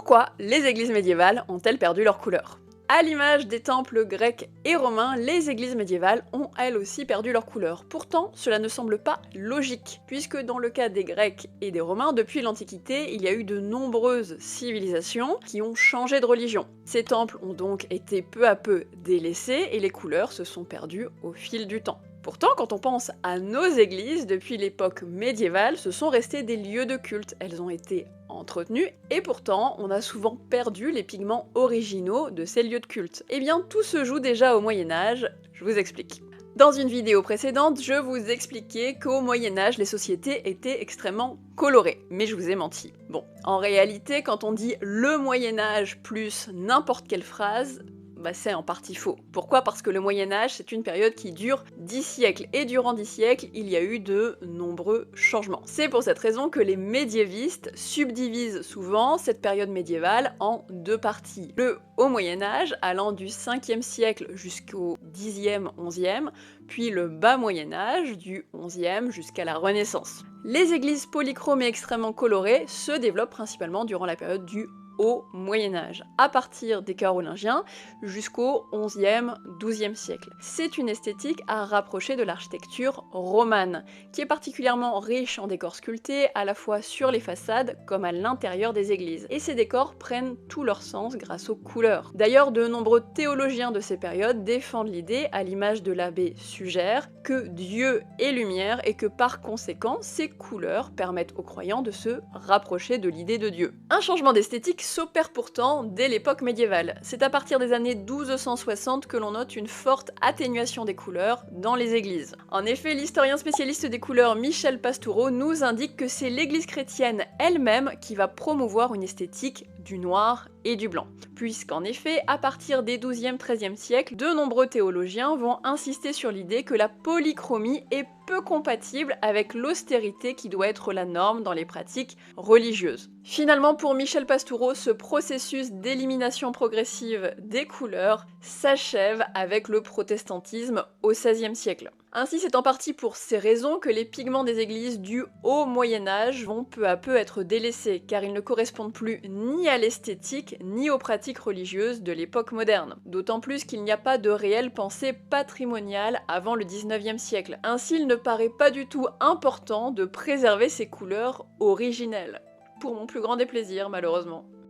Pourquoi les églises médiévales ont-elles perdu leur couleur? À l'image des temples grecs et romains, les églises médiévales ont elles aussi perdu leur couleur. Pourtant, cela ne semble pas logique, puisque dans le cas des Grecs et des Romains, depuis l'Antiquité, il y a eu de nombreuses civilisations qui ont changé de religion. Ces temples ont donc été peu à peu délaissés et les couleurs se sont perdues au fil du temps. Pourtant, quand on pense à nos églises, depuis l'époque médiévale, ce sont restés des lieux de culte. Elles ont été entretenues, et pourtant, on a souvent perdu les pigments originaux de ces lieux de culte. Eh bien, tout se joue déjà au Moyen-Âge, je vous explique. Dans une vidéo précédente, je vous expliquais qu'au Moyen-Âge, les sociétés étaient extrêmement colorées, mais je vous ai menti. Bon, en réalité, quand on dit le Moyen-Âge plus n'importe quelle phrase, c'est en partie faux. Pourquoi? Parce que le Moyen-Âge, c'est une période qui dure 10 siècles, et durant 10 siècles, il y a eu de nombreux changements. C'est pour cette raison que les médiévistes subdivisent souvent cette période médiévale en deux parties. Le Haut Moyen-Âge, allant du 5e siècle jusqu'au 10e, 11e, puis le Bas Moyen-Âge, du 11e jusqu'à la Renaissance. Les églises polychromes et extrêmement colorées se développent principalement durant la période du Haut Moyen-Âge, à partir des Carolingiens jusqu'au 11e, 12e siècle. C'est une esthétique à rapprocher de l'architecture romane, qui est particulièrement riche en décors sculptés, à la fois sur les façades comme à l'intérieur des églises. Et ces décors prennent tout leur sens grâce aux couleurs. D'ailleurs, de nombreux théologiens de ces périodes défendent l'idée, à l'image de l'abbé Sugère, que Dieu est lumière et que par conséquent, ces couleurs permettent aux croyants de se rapprocher de l'idée de Dieu. Un changement d'esthétique s'opère pourtant dès l'époque médiévale. C'est à partir des années 1260 que l'on note une forte atténuation des couleurs dans les églises. En effet, l'historien spécialiste des couleurs Michel Pastoureau nous indique que c'est l'église chrétienne elle-même qui va promouvoir une esthétique du noir et du blanc. Puisqu'en effet, à partir des 12e, 13e siècles, de nombreux théologiens vont insister sur l'idée que la polychromie est peu compatible avec l'austérité qui doit être la norme dans les pratiques religieuses. Finalement, pour Michel Pastoureau, ce processus d'élimination progressive des couleurs s'achève avec le protestantisme au XVIe siècle. Ainsi, c'est en partie pour ces raisons que les pigments des églises du Haut Moyen-Âge vont peu à peu être délaissés, car ils ne correspondent plus ni à l'esthétique, ni aux pratiques religieuses de l'époque moderne. D'autant plus qu'il n'y a pas de réelle pensée patrimoniale avant le XIXe siècle. Ainsi, il ne paraît pas du tout important de préserver ces couleurs originelles. Pour mon plus grand déplaisir, malheureusement.